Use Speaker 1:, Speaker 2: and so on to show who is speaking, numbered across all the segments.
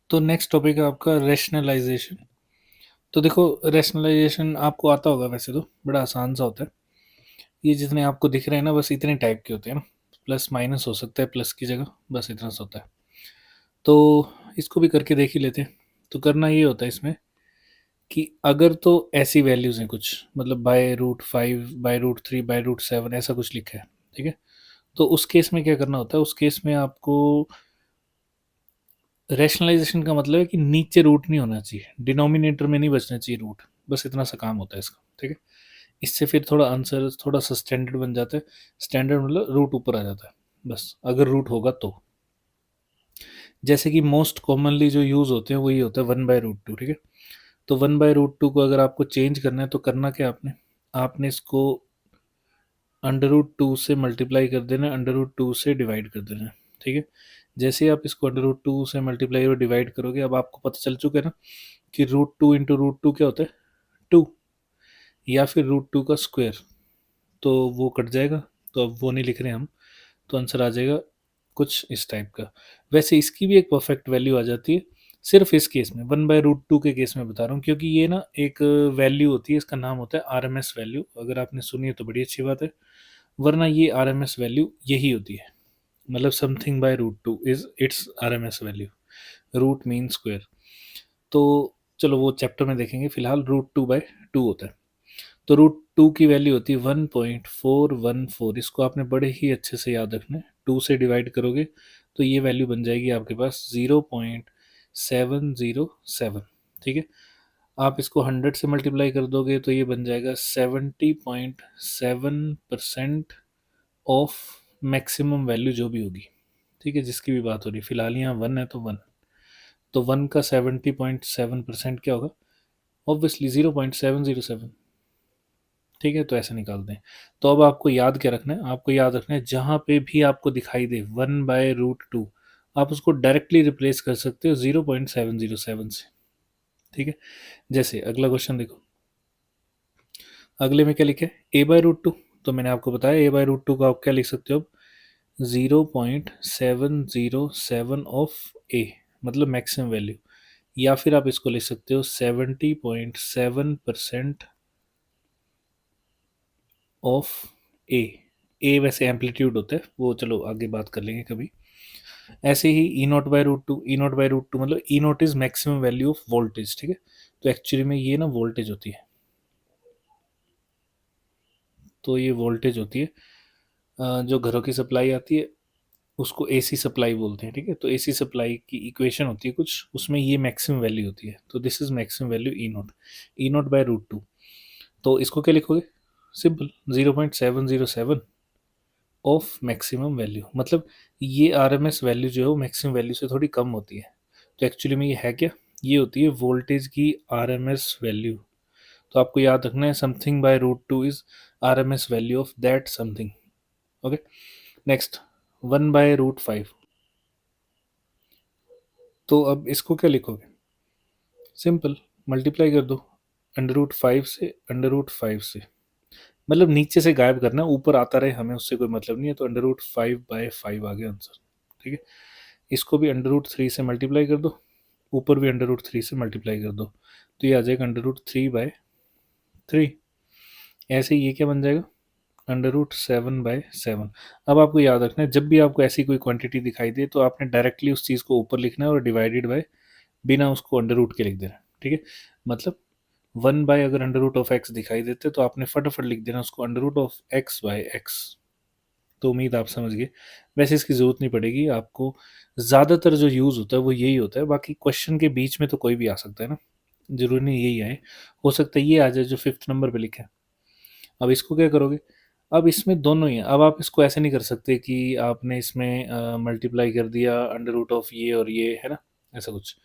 Speaker 1: तो next topic है आपका रैशनलाइजेशन। तो देखो, रैशनलाइजेशन आपको आता होगा, वैसे तो बड़ा आसान सा होता है। ये जितने आपको दिख रहे हैं ना, बस इतने टाइप के होते हैं ना। प्लस माइनस हो सकता है प्लस की जगह, बस इतना सा होता है। तो इसको भी करके देख ही लेते हैं। तो करना ये होता है इसमें कि अगर तो ऐसी वैल्यूज़ हैं कुछ, मतलब by root 5 by root 3 by root 7 ऐसा कुछ लिखा है, ठीक है। तो उस केस में क्या करना होता है, उस केस में आपको रैशनलाइजेशन का मतलब है कि नीचे रूट नहीं होना चाहिए, डिनोमिनेटर में नहीं बचना चाहिए रूट। बस इतना सा काम होता है इसका, ठीक है। इससे फिर थोड़ा आंसर थोड़ा सा स्टैंडर्ड बन जाता है। स्टैंडर्ड मतलब रूट ऊपर आ जाता है, बस अगर रूट होगा तो। जैसे कि मोस्ट कॉमनली जो यूज़ होते हैं वही होता है 1/√2, ठीक है। तो 1/√2 को अगर आपको चेंज करना है तो करना क्या आपने, आपने इसको अंडर रूट 2 से मल्टीप्लाई कर देना, अंडर रूट 2 से डिवाइड कर देना, ठीक है। जैसे ही आप इसको अंडर रूट 2 से मल्टीप्लाई और डिवाइड करोगे, अब आपको पता चल चुका है ना कि रूट 2 इंटू रूट 2 क्या होता है, 2, या फिर रूट 2 का स्क्वायर। तो वो कट जाएगा, तो अब वो नहीं लिख रहे हम। तो आंसर आ जाएगा कुछ इस टाइप का। वैसे इसकी भी एक परफेक्ट वैल्यू आ जाती है, सिर्फ इस केस में 1/√2 के केस में बता रहा हूँ, क्योंकि ये ना एक वैल्यू होती है, इसका नाम होता है आरएमएस वैल्यू। अगर आपने सुनी है तो बड़ी अच्छी बात है, वरना ये आरएमएस वैल्यू यही होती है। मतलब something by root two is it's RMS value. Root mean square. तो चलो वो चैप्टर में देखेंगे, फिलहाल रूट 2/2 होता है। तो रूट 2 की वैल्यू होती है 1.414। इसको आपने बड़े ही अच्छे से याद रखना है। 2 से डिवाइड करोगे तो ये वैल्यू बन जाएगी आपके पास 0.707, ठीक है। आप इसको 100 से मल्टीप्लाई कर दोगे तो ये बन जाएगा 70.7% ऑफ मैक्सिमम वैल्यू जो भी होगी, ठीक है, जिसकी भी बात हो रही है। फिलहाल यहाँ 1 है तो 1। तो 1 का 70.7% क्या होगा, ऑब्वियसली 0.707, ठीक है। तो ऐसे निकालते हैं। तो अब आपको याद क्या रखना है, आपको याद रखना है जहाँ पे भी आपको दिखाई दे 1/√2, आप उसको डायरेक्टली रिप्लेस कर सकते हो 0.707 से, ठीक है। जैसे अगला क्वेश्चन देखो, अगले में क्या लिखा है, a/√2। तो मैंने आपको बताया a/√2 का आप क्या लिख सकते हो अब, 0.707 ऑफ ए, मतलब मैक्सिमम वैल्यू। या फिर आप इसको लिख सकते हो 70.7% ऑफ ए। ए वैसे एम्पलीट्यूड होता है, वो चलो आगे बात कर लेंगे कभी। ऐसे ही E naught by root two मतलब E naught is maximum value of voltage, ठीक है। तो एक्चुअली में ये ना वोल्टेज होती है। तो ये वोल्टेज होती है, जो घरों की सप्लाई आती है उसको एसी सप्लाई बोलते हैं, ठीक है। तो एसी सप्लाई की इक्वेशन होती है कुछ, उसमें ये मैक्सिमम वैल्यू होती है। तो this is maximum value E naught by root 2। तो इसको क्या लिखोगे, सिंपल 0.707 ऑफ मैक्सिमम वैल्यू। मतलब ये आरएमएस वैल्यू जो है वो मैक्सिमम वैल्यू से थोड़ी कम होती है। तो एक्चुअली में ये है क्या, ये होती है वोल्टेज की आरएमएस वैल्यू। तो आपको याद रखना है something by root 2 is RMS value of that something. Okay, next 1/√5। तो अब इसको क्या लिखोगे, सिंपल मल्टीप्लाई कर दो अंडर रूट 5 से मतलब नीचे से गायब करना है, ऊपर आता रहे हमें उससे कोई मतलब नहीं है। तो अंडर रूट 5/5 आ गया आंसर, ठीक है। इसको भी अंडर रूट 3 से मल्टीप्लाई कर दो, ऊपर भी अंडर रूट 3 से मल्टीप्लाई कर दो, तो ये आ जाएगा अंडर रूट 3/3। ऐसे ही ये क्या बन जाएगा, अंडर रूट 7/7। अब आपको याद रखना है, जब भी आपको ऐसी कोई क्वांटिटी दिखाई दे तो आपने डायरेक्टली उस चीज़ को ऊपर लिखना है और डिवाइडेड बाय बिना उसको अंडर रूट के लिख देना, ठीक है। मतलब 1 बाय अगर अंडर रूट ऑफ x दिखाई देते तो आपने फटाफट लिख देना उसको अंडर रूट ऑफ x/x। तो उम्मीद आप समझ गए। वैसे इसकी ज़रूरत नहीं पड़ेगी आपको, ज़्यादातर जो यूज़ होता है वो यही होता है। बाकी क्वेश्चन के बीच में तो कोई भी आ सकता है ना, ज़रूरी नहीं यही आए, हो सकता है ये आ जाए जो 5th नंबर पे लिखा है। अब इसको क्या करोगे, अब इसमें दोनों ही हैं। अब आप इसको ऐसे नहीं कर सकते कि आपने इसमें मल्टीप्लाई कर दिया अंडर रूट ऑफ ये और ये, है ना, ऐसा कुछ।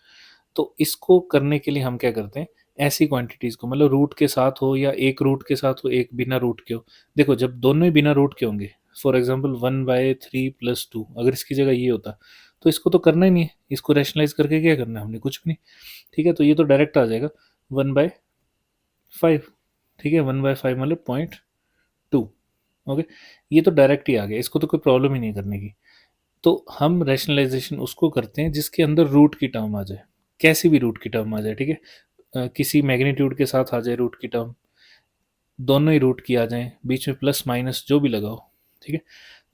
Speaker 1: तो इसको करने के लिए हम क्या करते हैं, ऐसी क्वांटिटीज़ को, मतलब रूट के साथ हो या एक रूट के साथ हो एक बिना रूट के हो। देखो जब दोनों ही बिना रूट के होंगे, फॉर एग्जांपल 1/3 + 2, अगर इसकी जगह ये होता तो इसको तो करना ही नहीं है, इसको रैशनलाइज करके क्या करना है हमने, कुछ भी नहीं, ठीक है। तो ये तो डायरेक्ट आ जाएगा 1/5, ठीक है। 1/5 मतलब 0.2। ओके, ये तो डायरेक्ट ही आ गया, इसको तो कोई प्रॉब्लम ही नहीं करने की। तो हम रैशनलाइजेशन उसको करते हैं जिसके अंदर रूट की टर्म आ जाए, कैसी भी रूट की टर्म आ जाए, ठीक है, किसी मैग्नीट्यूड के साथ आ जाए रूट की टर्म, दोनों ही रूट की आ जाएं, बीच में प्लस माइनस जो भी लगाओ, ठीक है,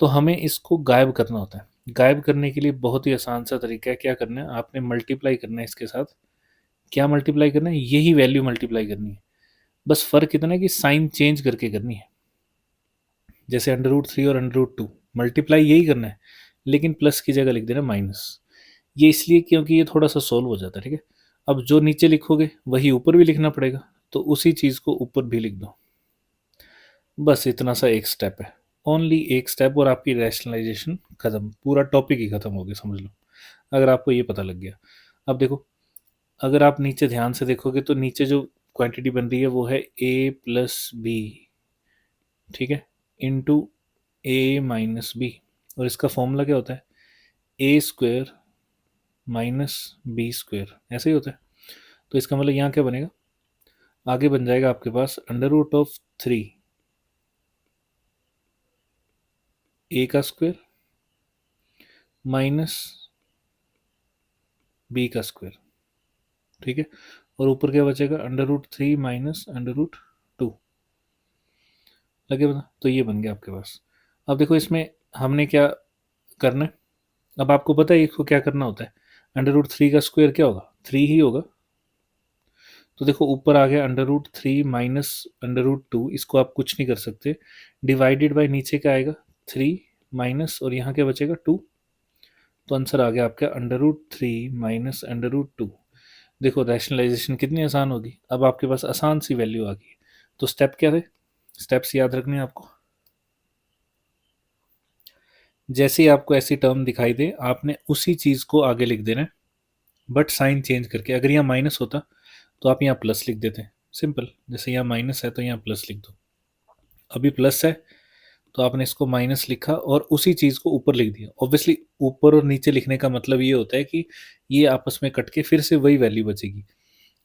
Speaker 1: तो हमें इसको गायब करना होता है। गायब करने के लिए बहुत ही आसान सा तरीका है, क्या करना है, आपने मल्टीप्लाई करना है इसके साथ। क्या मल्टीप्लाई करना है, यही वैल्यू मल्टीप्लाई करनी है, बस फर्क इतना है कि साइन चेंज करके करनी है। जैसे अंडर रूट 3 और अंडर रूट 2 मल्टीप्लाई यही करना है, लेकिन प्लस की जगह लिख देना माइनस। ये इसलिए क्योंकि ये थोड़ा सा सोल्व हो जाता है, ठीक है। अब जो नीचे लिखोगे वही ऊपर भी लिखना पड़ेगा, तो उसी चीज़ को ऊपर भी लिख दो। बस इतना सा एक स्टेप है, ओनली एक स्टेप, और आपकी रैशनलाइजेशन खत्म, पूरा टॉपिक ही खत्म हो गया समझ लो, अगर आपको ये पता लग गया। अब देखो, अगर आप नीचे ध्यान से देखोगे तो नीचे जो क्वांटिटी बन रही है वो है a+b, ठीक है, इंटू a-b, और इसका फॉर्मूला क्या होता है, a² -b², ऐसे ही होता है। तो इसका मतलब यहाँ क्या बनेगा, आगे बन जाएगा आपके पास under root of 3 a² minus b², ठीक है, और ऊपर क्या बचेगा, under root 3 minus under root 2, लगे बता, तो ये बन गया आपके पास। अब देखो इसमें हमने क्या करना है, अब आपको पता है इसको क्या करना होता है, अंडर रूट 3 का स्क्वायर क्या होगा, 3 ही होगा। तो देखो ऊपर आ गया under root 3 minus under root 2, इसको आप कुछ नहीं कर सकते, डिवाइडेड बाय नीचे क्या आएगा, 3 माइनस, और यहाँ क्या बचेगा 2, तो आंसर आ गया आपका under root 3 minus under root 2। देखो रैशनलाइजेशन कितनी आसान होगी, अब आपके पास आसान सी वैल्यू आ गई। तो स्टेप क्या थे, स्टेप्स याद रखने हैं आपको। जैसे ही आपको ऐसी टर्म दिखाई दे, आपने उसी चीज़ को आगे लिख देना है, बट साइन चेंज करके। अगर यहाँ माइनस होता तो आप यहाँ प्लस लिख देते, सिंपल, जैसे यहाँ माइनस है तो यहाँ प्लस लिख दो। अभी प्लस है तो आपने इसको माइनस लिखा और उसी चीज़ को ऊपर लिख दिया। ऑब्वियसली ऊपर और नीचे लिखने का मतलब ये होता है कि ये आपस में कट के फिर से वही वैल्यू बचेगी।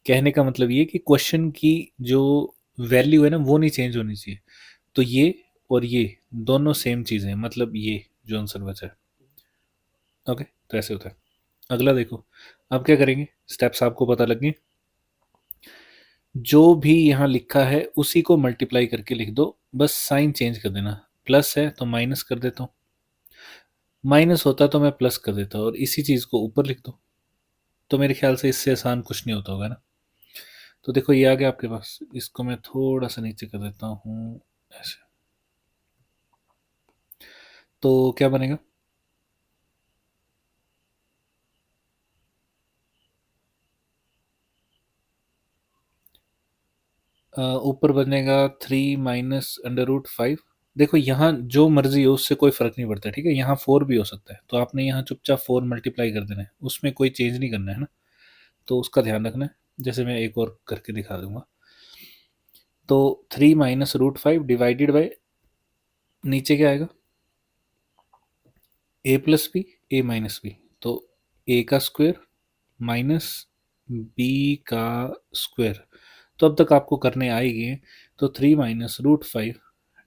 Speaker 1: कहने का मतलब ये कि क्वेश्चन की जो वैल्यू है ना वो नहीं चेंज होनी चाहिए। तो ये और ये दोनों सेम चीज़ें हैं, मतलब ये जो आंसर बचा है। ओके, तो ऐसे होता है। अगला देखो, अब क्या करेंगे, स्टेप्स आपको पता लग गए। जो भी यहाँ लिखा है उसी को मल्टीप्लाई करके लिख दो, बस साइन चेंज कर देना। प्लस है तो माइनस कर देता हूँ, माइनस होता तो मैं प्लस कर देता, और इसी चीज़ को ऊपर लिख दो। तो मेरे ख्याल से इससे आसान कुछ नहीं होता होगा ना। तो देखो ये आ गया आपके पास, इसको मैं थोड़ा सा नीचे कर देता हूँ ऐसे, तो क्या बनेगा, ऊपर बनेगा 3 - अंडर रूट 5। देखो यहाँ जो मर्जी हो उससे कोई फर्क नहीं पड़ता, ठीक है, यहाँ 4 भी हो सकता है, तो आपने यहाँ चुपचाप 4 मल्टीप्लाई कर देना है, उसमें कोई चेंज नहीं करना है ना, तो उसका ध्यान रखना है। जैसे मैं एक और करके दिखा दूंगा, तो 3 - रूट 5 डिवाइडेड बाई, नीचे क्या आएगा, a+b a-b, तो a का स्क्वायर माइनस b का स्क्वायर। तो अब तक आपको करने आएगी, तो 3 - रूट 5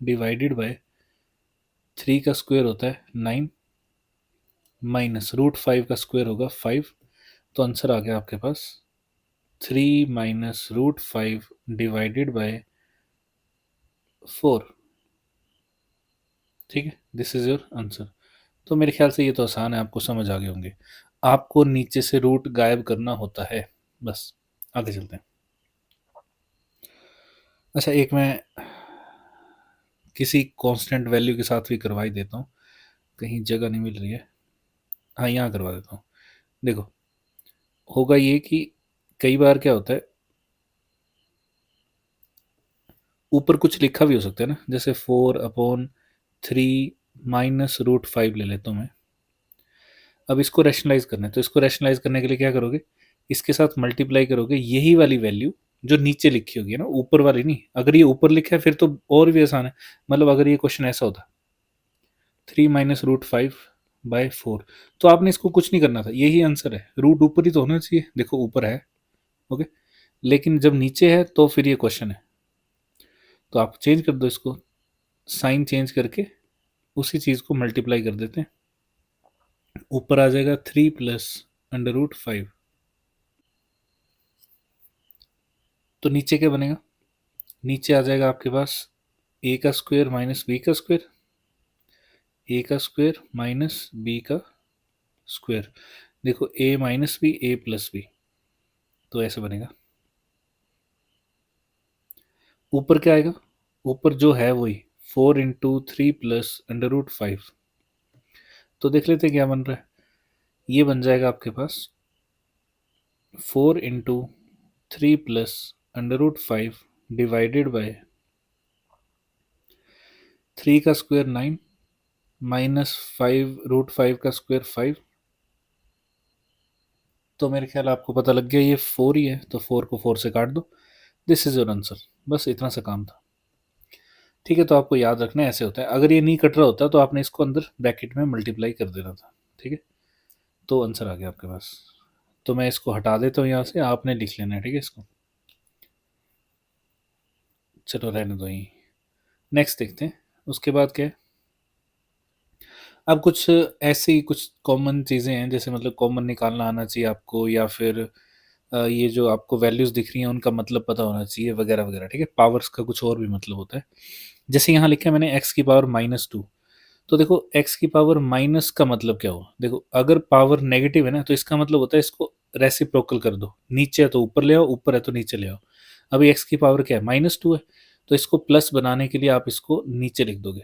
Speaker 1: डिवाइडेड बाय 3 का स्क्वायर होता है 9, माइनस रूट 5 का स्क्वायर होगा 5, तो आंसर आ गया आपके पास 3 - रूट 5 डिवाइडेड बाय 4। ठीक है, दिस इज योर आंसर। तो मेरे ख्याल से ये तो आसान है, आपको समझ आ गए होंगे। आपको नीचे से रूट गायब करना होता है, बस। आगे चलते हैं। अच्छा, एक मैं किसी कांस्टेंट वैल्यू के साथ भी करवा ही देता हूँ, कहीं जगह नहीं मिल रही है, हाँ यहाँ करवा देता हूँ। देखो, होगा ये कि कई बार क्या होता है, ऊपर कुछ लिखा भी हो सकता है ना, जैसे 4/3 -रूट 5 ले लेता हूँ मैं। अब इसको रैशनलाइज करना है, तो इसको रैशनलाइज करने के लिए क्या करोगे, इसके साथ मल्टीप्लाई करोगे यही वाली वैल्यू जो नीचे लिखी होगी ना, ऊपर वाली नहीं। अगर ये ऊपर लिखा है फिर तो और भी आसान है, मतलब अगर ये क्वेश्चन ऐसा होता 3 - रूट 5/4, तो आपने इसको कुछ नहीं करना था, यही आंसर है, रूट ऊपर ही तो होना चाहिए, देखो ऊपर है। ओके, लेकिन जब नीचे है तो फिर ये क्वेश्चन है, तो आप चेंज कर दो इसको, साइन चेंज करके उसी चीज़ को मल्टीप्लाई कर देते हैं, ऊपर आ जाएगा 3 + अंडर रूट 5। तो नीचे क्या बनेगा, नीचे आ जाएगा आपके पास ए का स्क्वायर माइनस बी का स्क्वायर, ए का स्क्वायर माइनस बी का स्क्वायर। देखो ए माइनस बी ए प्लस बी, तो ऐसे बनेगा। ऊपर क्या आएगा, ऊपर जो है वही 4 × 3 प्लस √5। तो देख लेते हैं क्या बन रहा है। ये बन जाएगा आपके पास 4 × 3 प्लस √5 डिवाइडेड बाय 3 का स्क्वायर 9 माइनस 5 √5 का स्क्वायर 5। तो मेरे ख्याल आपको पता लग गया ये 4 ही है, तो 4 को 4 से काट दो। This is your answer. बस इतना सा काम था। ठीक है, तो आपको याद रखना है ऐसे होता है। अगर ये नहीं कट रहा होता तो आपने इसको अंदर ब्रैकेट में मल्टीप्लाई कर देना था। ठीक है, तो आंसर आ गया आपके पास। तो मैं इसको हटा देता हूँ यहाँ से, आपने लिख लेना है। ठीक है, इसको चलो रहने दो यहीं। नेक्स्ट देखते हैं उसके बाद क्या है। अब कुछ ऐसी कुछ कॉमन चीज़ें हैं, जैसे मतलब कॉमन निकालना आना चाहिए आपको, या फिर ये जो आपको वैल्यूज़ दिख रही हैं उनका मतलब पता होना चाहिए वगैरह वगैरह। ठीक है, पावर्स का कुछ और भी मतलब होता है। जैसे यहाँ लिखा है मैंने एक्स की पावर -2। तो देखो एक्स की पावर माइनस का मतलब क्या हुआ, देखो अगर पावर नेगेटिव है ना तो इसका मतलब होता है इसको रेसिप्रोकल कर दो, नीचे है तो ऊपर ले आओ, ऊपर है तो नीचे ले आओ। अभी एक्स की पावर क्या है, -2 है, तो इसको प्लस बनाने के लिए आप इसको नीचे लिख दोगे।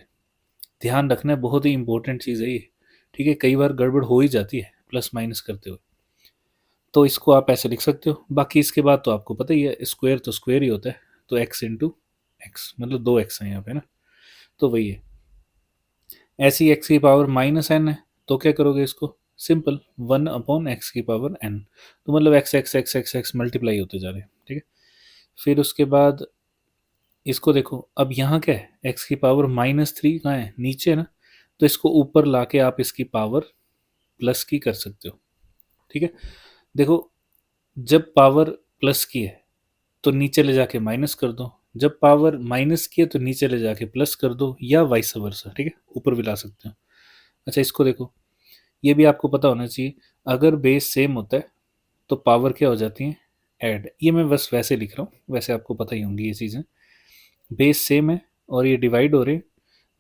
Speaker 1: ध्यान रखना है, बहुत ही इंपॉर्टेंट चीज़ है ये। ठीक है, कई बार गड़बड़ हो ही जाती है प्लस माइनस करते हुए। तो इसको आप ऐसे लिख सकते हो। बाकी इसके बाद तो आपको पता ही है, स्क्वायर तो स्क्वायर ही होता है, तो एक्स इंटू एक्स, मतलब 2x है यहाँ पे ना, तो वही है। ऐसी एक्स की पावर -n है, तो क्या करोगे इसको, सिंपल 1/x की पावर n। तो मतलब x x x x x multiply होते जा रहे हैं। ठीक है, फिर उसके बाद इसको देखो, अब यहाँ क्या है, एक्स की पावर -3 कहाँ है, नीचे है ना, तो इसको ऊपर लाके आप इसकी पावर प्लस की कर सकते हो। ठीक है, देखो जब पावर प्लस की है तो नीचे ले जाके माइनस कर दो, जब पावर माइनस की है तो नीचे ले जाके प्लस कर दो, या वाइस वर्सा। ठीक है, ऊपर भी ला सकते हो। अच्छा इसको देखो, ये भी आपको पता होना चाहिए, अगर बेस सेम होता है तो पावर क्या हो जाती है, ऐड। ये मैं बस वैसे लिख रहा हूँ, वैसे आपको पता ही होंगी ये चीज़ें। बेस सेम है और ये डिवाइड हो रहे हैं,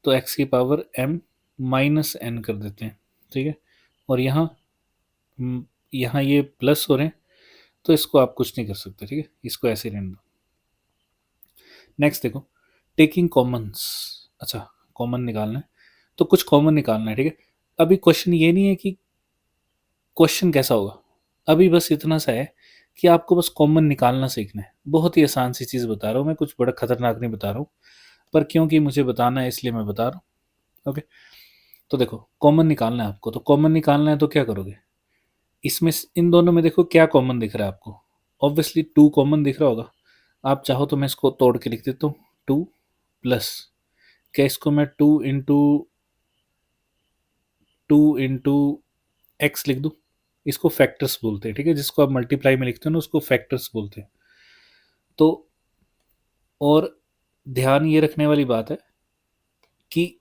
Speaker 1: तो एक्स की पावर m-n कर देते हैं। ठीक है, और यहाँ यहाँ ये प्लस हो रहे हैं, तो इसको आप कुछ नहीं कर सकते। ठीक है, इसको ऐसे रहने दो। नेक्स्ट देखो, टेकिंग कॉमन्स। अच्छा, कॉमन निकालना है, तो कुछ कॉमन निकालना है। ठीक है, अभी क्वेश्चन ये नहीं है कि क्वेश्चन कैसा होगा, अभी बस इतना सा है कि आपको बस कॉमन निकालना सीखना है। बहुत ही आसान सी चीज़ बता रहा हूँ मैं, कुछ बड़ा खतरनाक नहीं बता रहा हूँ, पर क्योंकि मुझे बताना है इसलिए मैं बता रहा हूँ। ओके, तो देखो कॉमन निकालना है आपको, तो कॉमन निकालना है तो क्या करोगे, इसमें इन दोनों में देखो क्या कॉमन दिख रहा है आपको, ऑब्वियसली 2 कॉमन दिख रहा होगा। आप चाहो तो मैं इसको तोड़ के लिख देता हूँ, 2 प्लस, क्या इसको मैं 2 इंटू एक्स लिख दूँ। इसको फैक्टर्स बोलते हैं। ठीक है, जिसको आप मल्टीप्लाई में लिखते हो ना उसको फैक्टर्स बोलते हैं। तो और ध्यान ये रखने वाली बात है कि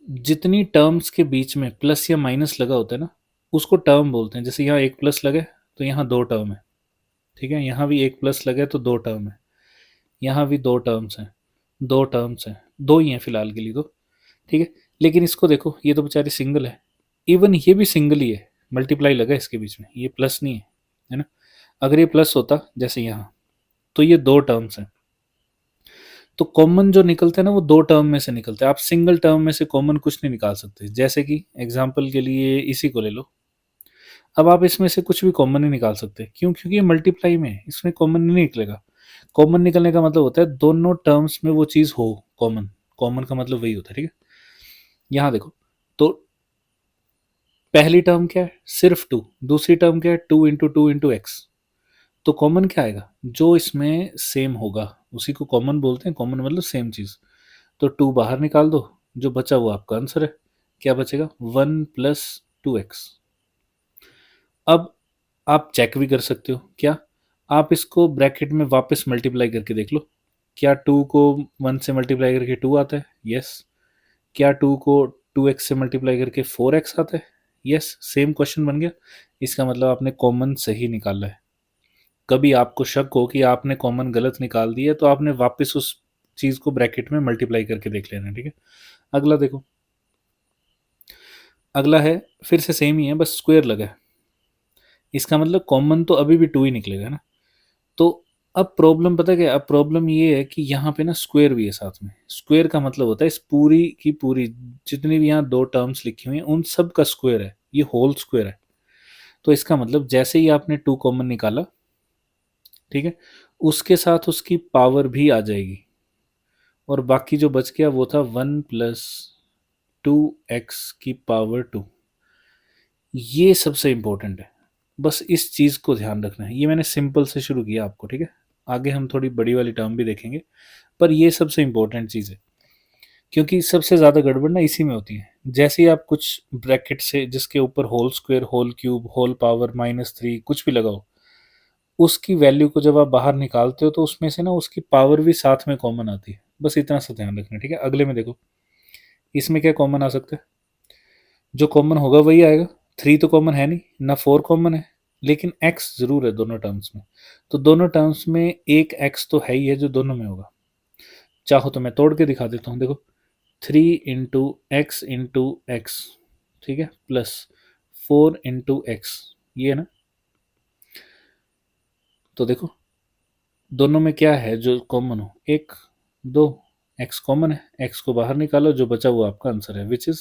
Speaker 1: जितनी टर्म्स के बीच में प्लस या माइनस लगा होता है ना, उसको टर्म बोलते हैं। जैसे यहाँ एक प्लस लगे तो यहाँ 2 टर्म है। ठीक है, यहाँ भी एक प्लस लगे तो 2 टर्म है, यहाँ भी 2 टर्म्स हैं, 2 टर्म्स हैं, 2 ही हैं फिलहाल के लिए तो। ठीक है, लेकिन इसको देखो, ये तो बेचारी सिंगल है, इवन ये भी सिंगल ही है, मल्टीप्लाई लगा है इसके बीच में, ये प्लस नहीं है ना। अगर ये प्लस होता जैसे यहाँ, तो ये 2 टर्म्स हैं, तो कॉमन जो निकलते हैं ना वो 2 टर्म में से निकलते हैं। आप सिंगल टर्म में से कॉमन कुछ नहीं निकाल सकते। जैसे कि एग्जाम्पल के लिए इसी को ले लो, अब आप इसमें से कुछ भी कॉमन नहीं निकाल सकते, क्यों, क्योंकि ये मल्टीप्लाई में है, इसमें कॉमन नहीं निकलेगा। कॉमन निकलने का मतलब होता है दोनों टर्म्स में वो चीज़ हो कॉमन। कॉमन का मतलब वही होता है। ठीक है, यहाँ देखो, तो पहली टर्म क्या है, सिर्फ 2, दूसरी टर्म क्या है, 2 × 2 × x। तो कॉमन क्या आएगा, जो इसमें सेम होगा उसी को कॉमन बोलते हैं। कॉमन मतलब सेम चीज़। तो 2 बाहर निकाल दो, जो बचा वो आपका आंसर है। क्या बचेगा, 1 + 2x। अब आप चेक भी कर सकते हो, क्या, आप इसको ब्रैकेट में वापस मल्टीप्लाई करके देख लो, क्या 2 को 1 से मल्टीप्लाई करके 2 आता है, यस। क्या 2 को 2x से मल्टीप्लाई करके 4x आता है, यस। सेम क्वेश्चन बन गया, इसका मतलब आपने कॉमन सही निकाला है। कभी आपको शक हो कि आपने कॉमन गलत निकाल दी है, तो आपने वापस उस चीज़ को ब्रैकेट में मल्टीप्लाई करके देख लेना, ठीक है। अगला देखो, अगला है फिर से सेम ही है, बस स्क्वायर लगा है। इसका मतलब कॉमन तो अभी भी 2 ही निकलेगा ना। तो अब प्रॉब्लम पता क्या है? अब प्रॉब्लम ये है कि यहाँ पे ना स्क्वायर भी है साथ में। स्क्वायर का मतलब होता है इस पूरी की पूरी जितनी भी यहाँ 2 टर्म्स लिखी हुई हैं उन सब का स्क्वायर है, ये होल स्क्वायर है। तो इसका मतलब जैसे ही आपने 2 कॉमन निकाला, ठीक है, उसके साथ उसकी पावर भी आ जाएगी, और बाकी जो बच गया वो था 1 प्लस 2x की पावर 2। ये सबसे इंपॉर्टेंट है, बस इस चीज़ को ध्यान रखना है। ये मैंने सिंपल से शुरू किया आपको, ठीक है। आगे हम थोड़ी बड़ी वाली टर्म भी देखेंगे, पर ये सबसे इंपॉर्टेंट चीज़ है, क्योंकि सबसे ज़्यादा गड़बड़ ना इसी में होती है। जैसे ही आप कुछ ब्रैकेट से जिसके ऊपर whole square, whole cube, whole power -3 कुछ भी लगाओ, उसकी वैल्यू को जब आप बाहर निकालते हो तो उसमें से ना उसकी पावर भी साथ में कॉमन आती है। बस इतना सा ध्यान रखना, ठीक है। अगले में देखो, इसमें क्या कॉमन आ सकता है? जो कॉमन होगा वही आएगा। 3 तो कॉमन है नहीं ना, 4 कॉमन है, लेकिन x जरूर है दोनों टर्म्स में। तो दोनों टर्म्स में एक x तो है ही है जो दोनों में होगा। चाहो तो मैं तोड़ के दिखा देता हूँ, देखो 3 इंटू एक्स, ठीक है, प्लस 4 इंटू एक्स, ये है ना। तो देखो दोनों में क्या है जो कॉमन हो? 1 2, x कॉमन है, x को बाहर निकालो, जो बचा वो आपका आंसर है, विच इज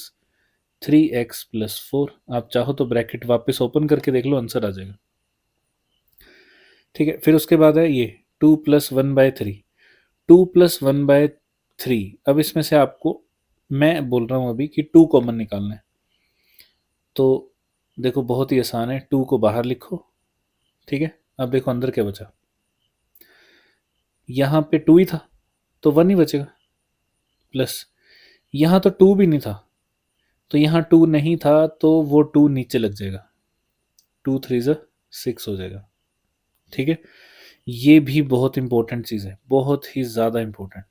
Speaker 1: 3x + 4। आप चाहो तो ब्रैकेट वापस ओपन करके देख लो, आंसर आ जाएगा, ठीक है। फिर उसके बाद है ये 2 + 1/3। 2 + 1/3, अब इसमें से आपको मैं बोल रहा हूँ अभी कि 2 कॉमन निकालना है। तो देखो बहुत ही आसान है, 2 को बाहर लिखो, ठीक है। अब देखो अंदर क्या बचा, यहाँ पे 2 ही था तो 1 ही बचेगा, प्लस यहाँ तो 2 भी नहीं था, तो यहाँ 2 नहीं था तो वो 2 नीचे लग जाएगा, 2 3 = 6 हो जाएगा, ठीक है। ये भी बहुत इंपॉर्टेंट चीज़ है, बहुत ही ज़्यादा इंपॉर्टेंट,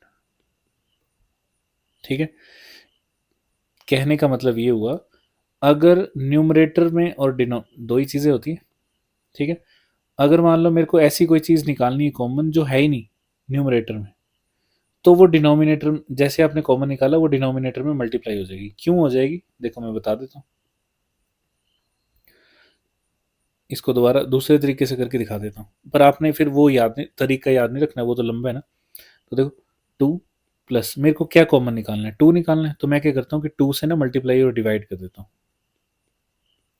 Speaker 1: ठीक है। कहने का मतलब ये हुआ, अगर न्यूमरेटर में और डिनो दो ही चीज़ें होती हैं, ठीक है। अगर मान लो मेरे को ऐसी कोई चीज़ निकालनी है कॉमन जो है ही नहीं न्यूमरेटर में, तो वो डिनोमिनेटर जैसे आपने कॉमन निकाला वो डिनोमिनेटर में मल्टीप्लाई हो जाएगी। क्यों हो जाएगी देखो मैं बता देता हूँ, इसको दोबारा दूसरे तरीके से करके दिखा देता हूँ, पर आपने फिर वो याद नहीं, तरीका याद नहीं रखना, वो तो लंबा है ना। तो देखो 2 प्लस मेरे को क्या कॉमन निकालना है, 2 निकालना है, तो मैं क्या करता हूँ कि 2 से ना मल्टीप्लाई और डिवाइड कर देता हूँ,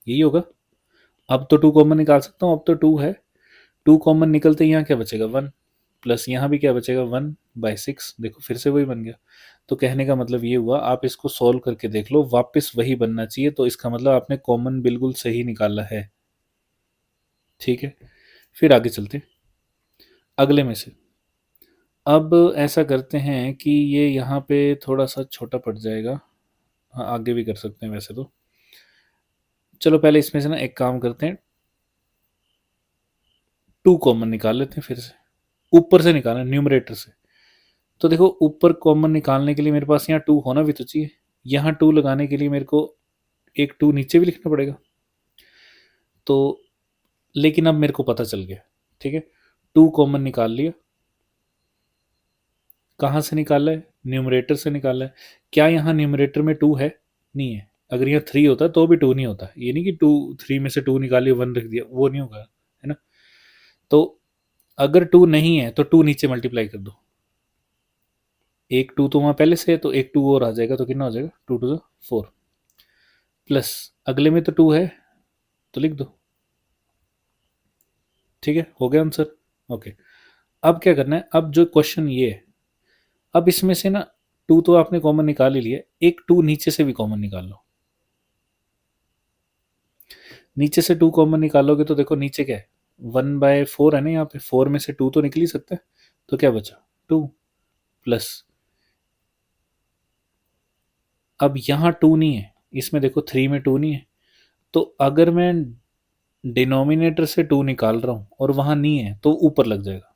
Speaker 1: यही होगा। अब तो 2 कॉमन निकाल सकता हूँ, अब तो 2 है, 2 कॉमन निकलते ही यहाँ क्या बचेगा 1, प्लस यहाँ भी क्या बचेगा 1/6, देखो फिर से वही बन गया। तो कहने का मतलब ये हुआ, आप इसको सॉल्व करके देख लो, वापस वही बनना चाहिए, तो इसका मतलब आपने कॉमन बिल्कुल सही निकाला है, ठीक है। फिर आगे चलते हैं अगले में से। अब ऐसा करते हैं कि ये यहाँ पे थोड़ा सा छोटा पड़ जाएगा, हाँ आगे भी कर सकते हैं वैसे तो। चलो पहले इसमें से ना एक काम करते हैं, 2 कॉमन निकाल लेते हैं फिर से, ऊपर से निकालना न्यूमरेटर से। तो देखो ऊपर कॉमन निकालने के लिए मेरे पास यहाँ 2 होना भी तो चाहिए, यहाँ 2 लगाने के लिए मेरे को एक 2 नीचे भी लिखना पड़ेगा। तो लेकिन अब मेरे को पता चल गया, ठीक है, 2 कॉमन निकाल लिया। कहाँ से निकाला है? न्यूमरेटर से निकाला है। क्या यहाँ न्यूमरेटर में 2 है? नहीं है। अगर यहाँ 3 होता तो भी 2 नहीं होता, ये नहीं कि 2 3 में से 2 निकालिए 1 रख दिया, वो नहीं होगा, है ना। तो अगर 2 नहीं है तो 2 नीचे मल्टीप्लाई कर दो, एक 2 तो वहाँ पहले से है तो एक 2 और आ जाएगा, तो कितना हो जाएगा 2 2 4, प्लस अगले में तो 2 है तो लिख दो, ठीक है, हो गया आंसर। ओके, अब क्या करना है, अब जो क्वेश्चन ये है, अब इसमें से ना 2 तो आपने कॉमन निकाल ही लिया, एक 2 नीचे से भी कॉमन निकाल लो। नीचे से 2 कॉमन निकालोगे तो देखो नीचे क्या है, 1/4 है ना, यहाँ पे 4 में से 2 तो निकल ही सकता है, तो क्या बचा 2, प्लस अब यहाँ 2 नहीं है, इसमें देखो 3 में 2 नहीं है, तो अगर मैं डिनोमिनेटर से 2 निकाल रहा हूँ और वहाँ नहीं है तो ऊपर लग जाएगा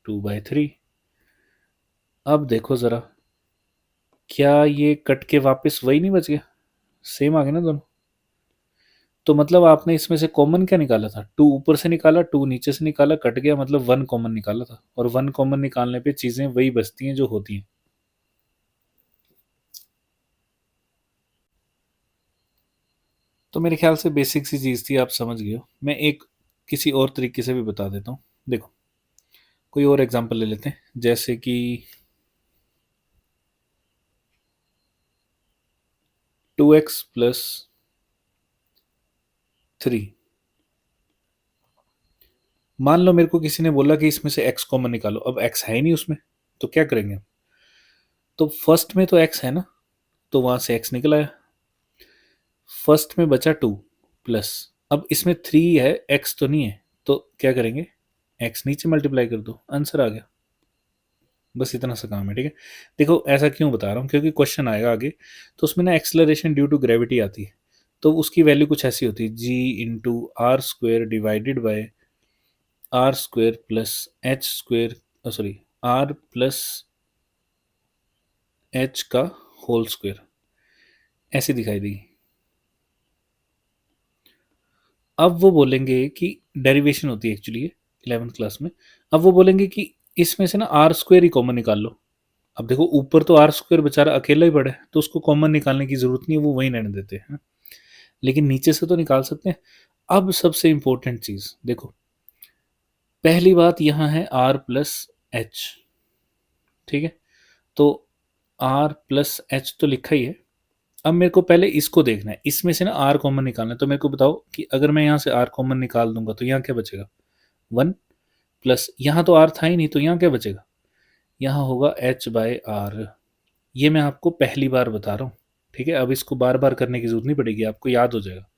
Speaker 1: 2/3। अब देखो ज़रा, क्या ये कट के वापस वही नहीं बच गया, सेम आ गया ना दोनों। तो मतलब आपने इसमें से कॉमन क्या निकाला था? 2 ऊपर से निकाला, 2 नीचे से निकाला, कट गया, मतलब 1 कॉमन निकाला था, और 1 कॉमन निकालने पे चीज़ें वही बचती हैं जो होती हैं। तो मेरे ख्याल से बेसिक सी चीज़ थी, आप समझ गए हो। मैं एक किसी और तरीके से भी बता देता हूँ। देखो, कोई और एग्जांपल ले लेते हैं, जैसे कि 2x प्लस 3। मान लो मेरे को किसी ने बोला कि इसमें से x कॉमन निकालो, अब x है ही नहीं उसमें, तो क्या करेंगे हम? तो फर्स्ट में तो x है ना, तो वहां से x निकल आया, फर्स्ट में बचा 2 प्लस, अब इसमें 3 है, x तो नहीं है, तो क्या करेंगे? x नीचे मल्टीप्लाई कर दो, आंसर आ गया। बस इतना सा काम है, ठीक है। देखो, ऐसा क्यों बता रहा हूँ, क्योंकि क्वेश्चन आएगा आगे, तो उसमें ना एक्सलरेशन ड्यू टू ग्रेविटी आती है, तो उसकी वैल्यू कुछ ऐसी होती है, g into r square divided by r square plus h square, sorry, r plus h का होल स्क्वेयर, ऐसी दिखाई देगी। अब वो बोलेंगे कि डेरिवेशन होती है एक्चुअली ये 11th क्लास में। अब वो बोलेंगे कि इसमें से ना आर स्क्वेयर ही कॉमन निकाल लो। अब देखो, ऊपर तो आर स्क्वेयर बेचारा अकेला ही पड़ा है, तो उसको कॉमन निकालने की जरूरत नहीं है, वो वहीं रहने देते हैं, लेकिन नीचे से तो निकाल सकते हैं। अब सबसे इंपॉर्टेंट चीज देखो, पहली बात यहां है आर प्लस एच, ठीक है, तो आर प्लस एच तो लिखा ही है। अब मेरे को पहले इसको देखना है, इसमें से ना आर कॉमन निकालना है, तो मेरे को बताओ कि अगर मैं यहाँ से आर कॉमन निकाल दूंगा तो यहाँ क्या बचेगा? 1 प्लस, यहाँ तो आर था ही नहीं, तो यहाँ क्या बचेगा? यहाँ होगा एच बाय आर। ये मैं आपको पहली बार बता रहा हूँ, ठीक है, अब इसको बार बार करने की जरूरत नहीं पड़ेगी, आपको याद हो जाएगा।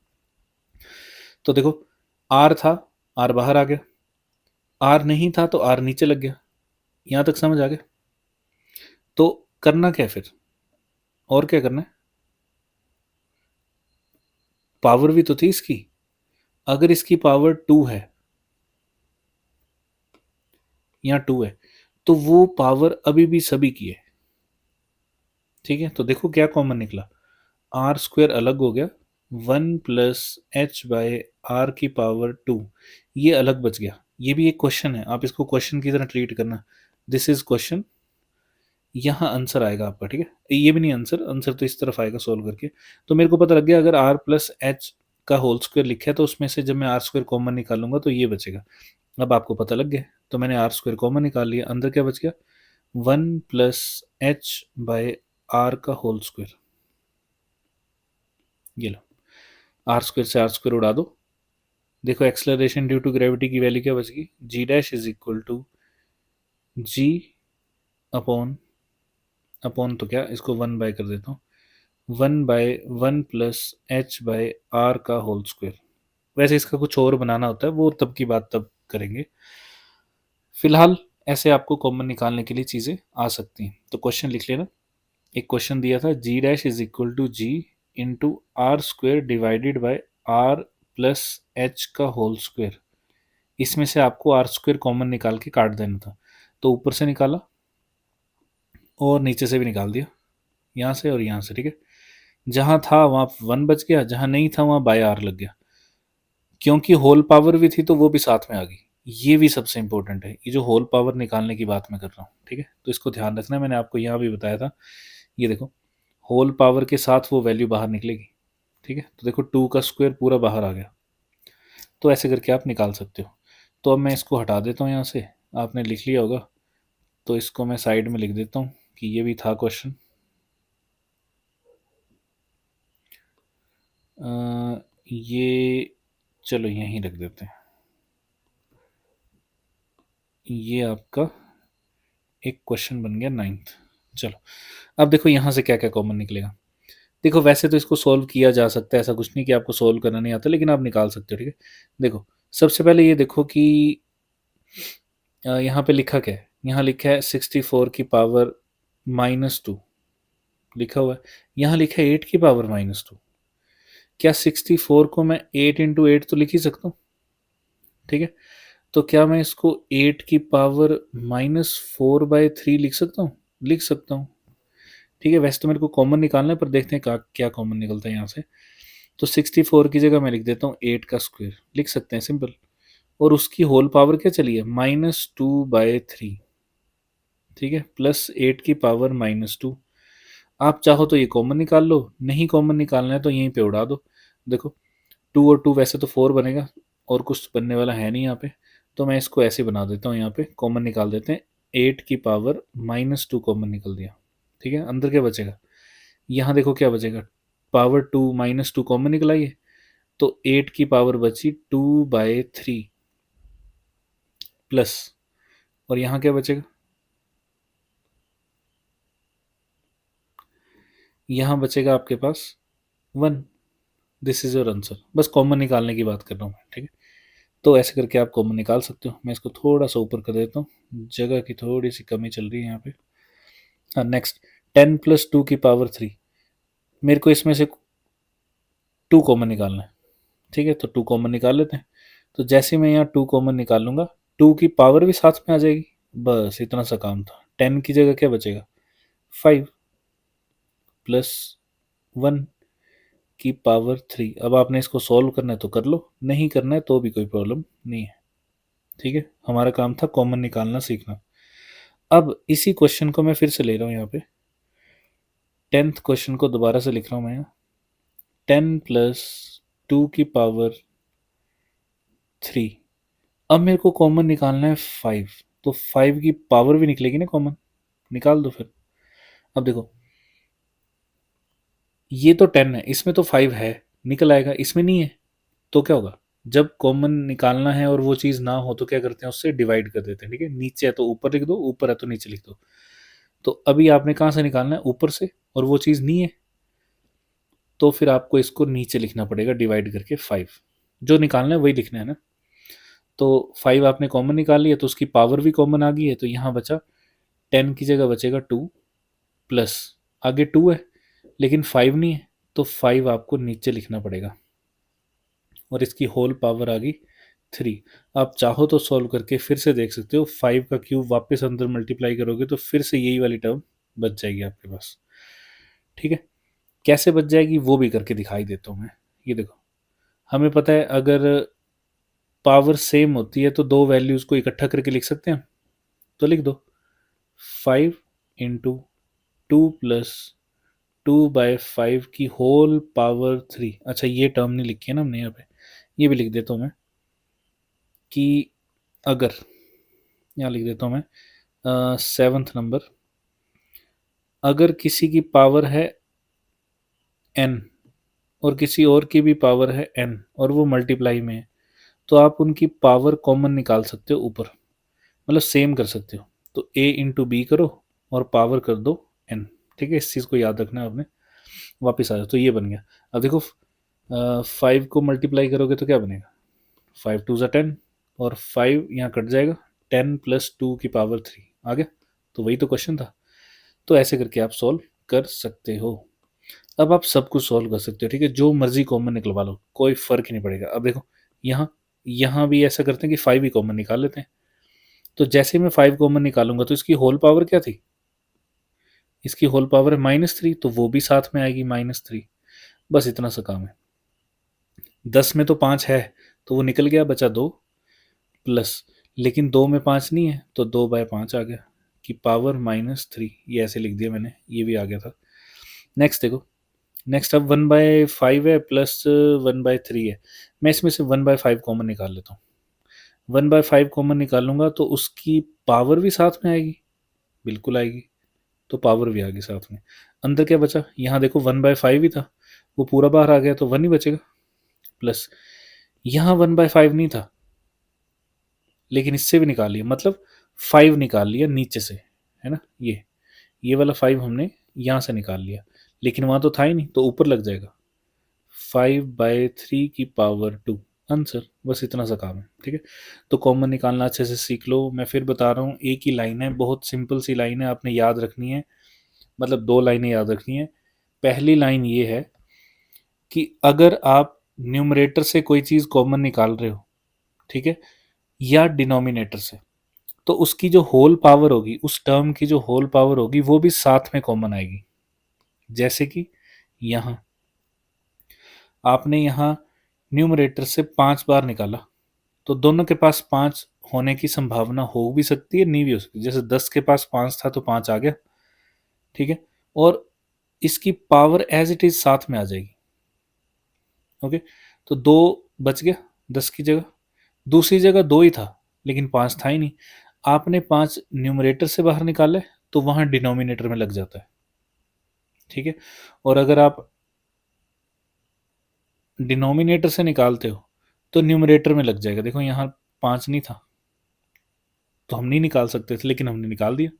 Speaker 1: तो देखो, आर था, आर बाहर आ गया, आर नहीं था तो आर नीचे लग गया, यहां तक समझ आ गया। तो करना क्या है फिर, और क्या करना है? पावर भी तो थी इसकी, अगर इसकी पावर 2 है, यहाँ 2 है, तो वो पावर अभी भी सभी की है, ठीक है। तो देखो क्या कॉमन निकला, आर स्क्वेयर अलग हो गया, 1 प्लस एच बाय आर की पावर 2, ये अलग बच गया। ये भी एक क्वेश्चन है, आप इसको क्वेश्चन की तरह ट्रीट करना, दिस इज क्वेश्चन, यहाँ आंसर आएगा आपका, ठीक है। ये भी नहीं आंसर, आंसर तो इस तरफ आएगा सोल्व करके। तो मेरे को पता लग गया, अगर आर प्लस एच का होल स्क्वायर लिखा है, तो उसमें से जब मैं आर स्क्वायर कॉमन निकालूंगा तो ये बचेगा। अब आपको पता लग गया, तो मैंने आर स्क्वायर कॉमन निकाल लिया, अंदर क्या बच गया? 1 प्लस एच बाय आर का होल स्क्वायर। ये लो, आर स्क्वायर से आर स्क्वायर उड़ा दो, देखो एक्सलरेशन ड्यू टू ग्रेविटी की वैल्यू क्या बचेगी? G dash is equal to g upon, upon तो क्या, इसको 1 बाय कर देता हूँ, 1/1 प्लस एच बाय आर का होल स्क्वायर। वैसे इसका कुछ और बनाना होता है, वो तब की बात तब करेंगे, फिलहाल ऐसे आपको कॉमन निकालने के लिए चीज़ें आ सकती हैं। तो क्वेश्चन लिख लेना, एक क्वेश्चन दिया था, g dash is equal to g into r square divided by r plus h का होल स्क्वायर। इसमें से आपको आर स्क्वायर कॉमन निकाल के काट देना था, तो ऊपर से निकाला और नीचे से भी निकाल दिया, यहाँ से और यहाँ से, ठीक है। जहाँ था वहाँ 1 बच गया, जहाँ नहीं था वहाँ बाय आर लग गया, क्योंकि होल पावर भी थी तो वो भी साथ में आ गई। ये भी सबसे इंपॉर्टेंट है, ये जो होल पावर निकालने की बात मैं कर रहा हूँ, ठीक है, तो इसको ध्यान रखना है, मैंने आपको यहाँ भी बताया था। ये देखो, होल पावर के साथ वो वैल्यू बाहर निकलेगी, ठीक है। तो देखो 2 का स्क्वायर पूरा बाहर आ गया, तो ऐसे करके आप निकाल सकते हो। तो अब मैं इसको हटा देता हूँ यहाँ से, आपने लिख लिया होगा, तो इसको मैं साइड में लिख देता हूँ कि ये भी था क्वेश्चन। ये चलो यहीं रख देते हैं, ये आपका एक क्वेश्चन बन गया 9th। चलो, अब देखो यहाँ से क्या क्या कॉमन निकलेगा। देखो, वैसे तो इसको सोल्व किया जा सकता है, ऐसा कुछ नहीं कि आपको सोल्व करना नहीं आता, लेकिन आप निकाल सकते हो, ठीक है। देखो, सबसे पहले ये देखो कि यहाँ पे लिखा क्या है, यहाँ लिखा है 64 की पावर -2 लिखा हुआ है, यहाँ लिखा है 8 की पावर -2। क्या 64 को मैं 8 इंटू 8 तो लिख ही सकता हूँ, ठीक है। तो क्या मैं इसको 8 की पावर -4/3 लिख सकता हूँ? लिख सकता हूँ, ठीक है। वैसे तो मेरे को कॉमन निकालना है, पर देखते हैं क्या क्या कॉमन निकलता है यहाँ से। तो 64 की जगह मैं लिख देता हूँ 8 का स्क्वायर, लिख सकते हैं सिंपल। और उसकी होल पावर क्या चली है, -2/3, ठीक है, +8 की पावर -2। आप चाहो तो ये कॉमन निकाल लो, नहीं कॉमन निकालना है तो यहीं पे उड़ा दो। देखो 2 और 2 वैसे तो 4 बनेगा, और कुछ बनने वाला है नहीं यहाँ पे, तो मैं इसको ऐसे बना देता हूँ, यहाँ पे कॉमन निकाल देते हैं। 8 की पावर -2 कॉमन निकल दिया, ठीक है। अंदर क्या बचेगा, यहाँ देखो क्या बचेगा, पावर 2 -2 कॉमन निकला ये, तो 8 की पावर बची 2/3 प्लस, और यहाँ क्या बचेगा, यहाँ बचेगा आपके पास 1। This is your answer. बस कॉमन निकालने की बात कर रहा हूँ मैं, ठीक है। तो ऐसे करके आप कॉमन निकाल सकते हो। मैं इसको थोड़ा सा ऊपर कर देता हूँ, जगह की थोड़ी सी कमी चल रही है यहाँ पे। हाँ, नेक्स्ट 10 + 2 की पावर 3। मेरे को इसमें से 2 कॉमन निकालना है, ठीक है, तो 2 कॉमन निकाल लेते हैं। तो जैसे मैं यहाँ 2 कॉमन निकाल लूंगा, 2 की पावर भी साथ में आ जाएगी। बस इतना सा काम था। 10 की जगह क्या बचेगा, 5 +1 की पावर 3। अब आपने इसको सॉल्व करना है तो कर लो, नहीं करना है तो भी कोई प्रॉब्लम नहीं है, ठीक है। हमारा काम था कॉमन निकालना सीखना। अब इसी क्वेश्चन को मैं फिर से ले रहा हूँ यहाँ पे, 10th क्वेश्चन को दोबारा से लिख रहा हूँ मैं यहाँ। 10 + 2 की पावर 3। अब मेरे को कॉमन निकालना है 5, तो 5 की पावर भी निकलेगी ना कॉमन, निकाल दो फिर। अब देखो ये तो 10 है, इसमें तो 5 है, निकल आएगा, इसमें नहीं है तो क्या होगा, जब कॉमन निकालना है और वो चीज़ ना हो तो क्या करते हैं, उससे डिवाइड कर देते हैं, ठीक है। नीचे है तो ऊपर लिख दो, ऊपर है तो नीचे लिख दो। तो अभी आपने कहाँ से निकालना है, ऊपर से, और वो चीज़ नहीं है तो फिर आपको इसको नीचे लिखना पड़ेगा डिवाइड करके 5। जो निकालना है वही लिखना है ना। तो 5 आपने कॉमन निकाल लिया तो उसकी पावर भी कॉमन आ गई है, तो यहाँ बचा 10 की जगह बचेगा 2 प्लस, आगे 2 है लेकिन 5 नहीं है, तो 5 आपको नीचे लिखना पड़ेगा, और इसकी होल पावर आ गई 3। आप चाहो तो सॉल्व करके फिर से देख सकते हो, 5 का क्यूब वापस अंदर मल्टीप्लाई करोगे तो फिर से यही वाली टर्म बच जाएगी आपके पास, ठीक है। कैसे बच जाएगी वो भी करके दिखाई देता हूँ मैं। ये देखो, हमें पता है अगर पावर सेम होती है तो दो वैल्यूज को इकट्ठा करके लिख सकते हैं, तो लिख दो 5 × 2 + 2/5 की होल पावर 3। अच्छा ये टर्म नहीं लिखी है ना हमने यहाँ पे, ये भी लिख देता हूँ मैं, कि अगर, यहाँ लिख देता हूँ मैं 7th नंबर, अगर किसी की पावर है n और किसी और की भी पावर है n और वो मल्टीप्लाई में है, तो आप उनकी पावर कॉमन निकाल सकते हो ऊपर, मतलब सेम कर सकते हो। तो a × b करो और पावर कर दो n, ठीक है। इस चीज़ को याद रखना है आपने। वापस आ जाओ, तो ये बन गया। अब देखो 5 को मल्टीप्लाई करोगे तो क्या बनेगा, 5 × 2 = 10, और 5 यहाँ कट जाएगा, 10 + 2 की पावर 3 आ गया। तो वही तो क्वेश्चन था। तो ऐसे करके आप सॉल्व कर सकते हो। अब आप सब कुछ सॉल्व कर सकते हो, ठीक है, जो मर्जी कॉमन निकलवा लो, कोई फर्क ही नहीं पड़ेगा। अब देखो यहाँ, यहाँ भी ऐसा करते हैं कि 5 ही कॉमन निकाल लेते हैं। तो जैसे मैं 5 कॉमन निकालूंगा तो इसकी होल पावर क्या थी, इसकी होल पावर है -3, तो वो भी साथ में आएगी -3। बस इतना सा काम है। 10 में तो 5 है तो वो निकल गया, बचा 2 प्लस, लेकिन 2 में 5 नहीं है तो 2/5 आ गया, कि पावर -3। ये ऐसे लिख दिया मैंने, ये भी आ गया था। नेक्स्ट देखो, नेक्स्ट अब 1/5 है प्लस 1/3 है। मैं इसमें से 1/5 कॉमन निकाल लेता हूँ। 1/5 कॉमन निकालूंगा तो उसकी पावर भी साथ में आएगी, बिल्कुल आएगी, तो पावर भी आ गई साथ में। अंदर क्या बचा, यहाँ देखो 1/5 ही था, वो पूरा बाहर आ गया तो 1 ही बचेगा, प्लस यहाँ 1/5 नहीं था लेकिन इससे भी निकाल लिया, मतलब 5 निकाल लिया नीचे से, है ना। ये वाला 5 हमने यहाँ से निकाल लिया, लेकिन वहाँ तो था ही नहीं तो ऊपर लग जाएगा, 5/3 की पावर 2 आंसर। बस इतना सा काम है, ठीक है। तो कॉमन निकालना अच्छे से सीख लो। मैं फिर बता रहा हूँ, एक ही लाइन है, बहुत सिंपल सी लाइन है, आपने याद रखनी है, मतलब दो लाइनें याद रखनी है। पहली लाइन ये है कि अगर आप न्यूमरेटर से कोई चीज़ कॉमन निकाल रहे हो, ठीक है, या डिनोमिनेटर से, तो उसकी जो होल पावर होगी, उस टर्म की जो होल पावर होगी वो भी साथ में कॉमन आएगी। जैसे कि यहाँ आपने यहाँ न्यूमरेटर से 5 बार निकाला, तो दोनों के पास 5 होने की संभावना हो भी सकती है, नहीं भी हो सकती। जैसे 10 के पास 5 था तो 5 आ गया, ठीक है, और इसकी पावर एज इट इज साथ में आ जाएगी। ओके, तो 2 बच गया 10 की जगह। दूसरी जगह 2 ही था, लेकिन 5 था ही नहीं। आपने 5 न्यूमरेटर से बाहर निकाले, तो वहां डिनोमिनेटर में लग जाता है, ठीक है। और अगर आप डिनोमिनेटर से निकालते हो तो न्यूमरेटर में लग जाएगा। देखो यहाँ 5 नहीं था, तो हम नहीं निकाल सकते थे, लेकिन हमने निकाल दिया,